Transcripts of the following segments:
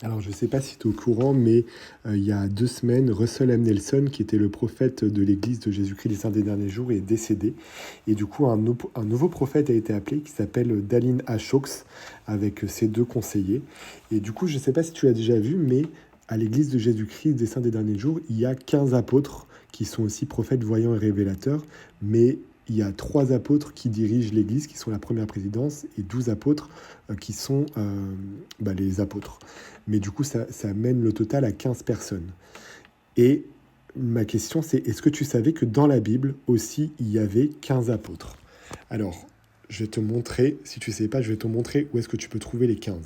Alors, je ne sais pas si tu es au courant, mais il y a 2 semaines, Russell M. Nelson, qui était le prophète de l'Église de Jésus-Christ des Saints des Derniers Jours, est décédé. Et du coup, un nouveau prophète a été appelé, qui s'appelle Dallin H. Oaks, avec ses 2 conseillers. Et du coup, je ne sais pas si tu l'as déjà vu, mais à l'Église de Jésus-Christ des Saints des Derniers Jours, il y a 15 apôtres qui sont aussi prophètes, voyants et révélateurs. Mais il y a 3 apôtres qui dirigent l'Église, qui sont la première présidence, et 12 apôtres qui sont les apôtres. Mais du coup, ça mène le total à 15 personnes. Et ma question, c'est, est-ce que tu savais que dans la Bible aussi, il y avait 15 apôtres? Alors, je vais te montrer, si tu ne sais pas, je vais te montrer où est-ce que tu peux trouver les 15.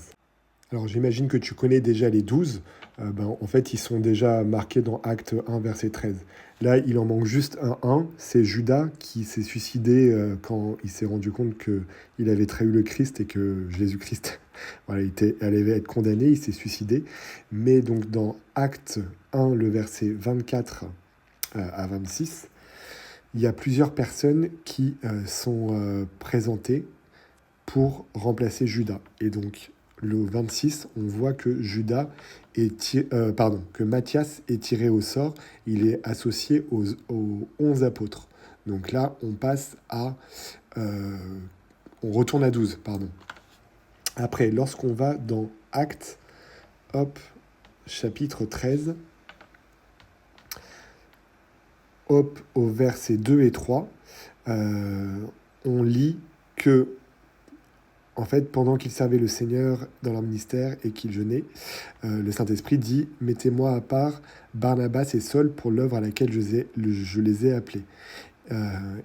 Alors, j'imagine que tu connais déjà les 12. En fait, ils sont déjà marqués dans Acte 1, verset 13. Là, il en manque juste un 1. C'est Judas qui s'est suicidé quand il s'est rendu compte qu'il avait trahi le Christ et que Jésus-Christ voilà, allait être condamné. Il s'est suicidé. Mais donc, dans Acte 1, le verset 24 à 26, il y a plusieurs personnes qui sont présentées pour remplacer Judas. Et donc, le 26, on voit que que Matthias est tiré au sort. Il est associé aux 11 apôtres. Donc là, euh, on retourne à 12, pardon. Après, lorsqu'on va dans Actes, hop, chapitre 13, hop, au verset 2 et 3, on lit que en fait, pendant qu'ils servaient le Seigneur dans leur ministère et qu'ils jeûnaient, le Saint-Esprit dit « Mettez-moi à part Barnabas et Saul pour l'œuvre à laquelle je les ai appelés. »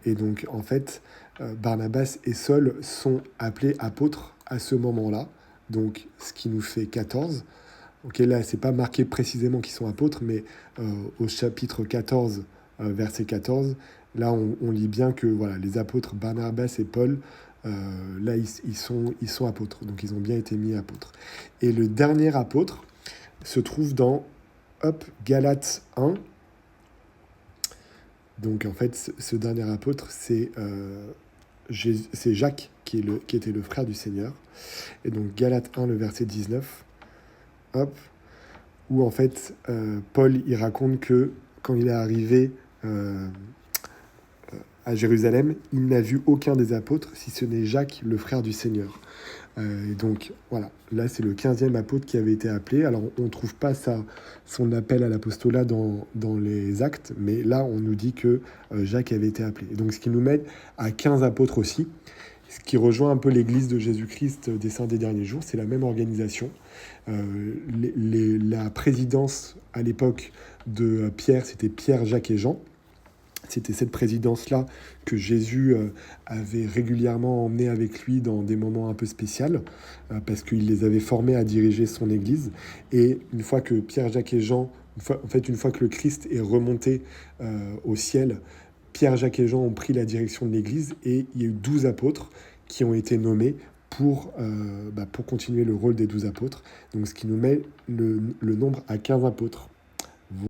Et donc, en fait, Barnabas et Saul sont appelés apôtres à ce moment-là, donc ce qui nous fait 14. Ok, là, c'est pas marqué précisément qu'ils sont apôtres, mais au chapitre 14, verset 14, là, on lit bien que voilà, les apôtres Barnabas et Paul, là, ils sont apôtres. Donc, ils ont bien été mis apôtres. Et le dernier apôtre se trouve dans Galates 1. Donc, en fait, ce dernier apôtre, c'est Jacques, qui était le frère du Seigneur. Et donc, Galates 1, le verset 19, hop, où en fait, Paul, il raconte que quand il est arrivé à Jérusalem, il n'a vu aucun des apôtres, si ce n'est Jacques, le frère du Seigneur. Et donc, voilà, là, c'est le 15e apôtre qui avait été appelé. Alors, on ne trouve pas son appel à l'apostolat dans les actes, mais là, on nous dit que Jacques avait été appelé. Et donc, ce qui nous met à 15 apôtres aussi, ce qui rejoint un peu l'église de Jésus-Christ des Saints des Derniers Jours, c'est la même organisation. La présidence à l'époque de Pierre, c'était Pierre, Jacques et Jean. C'était cette présidence-là que Jésus avait régulièrement emmené avec lui dans des moments un peu spéciaux, parce qu'il les avait formés à diriger son Église. Et une fois que Pierre, Jacques et Jean, une fois que le Christ est remonté au ciel, Pierre, Jacques et Jean ont pris la direction de l'Église et il y a eu 12 apôtres qui ont été nommés pour continuer le rôle des 12 apôtres. Donc ce qui nous met le nombre à 15 apôtres.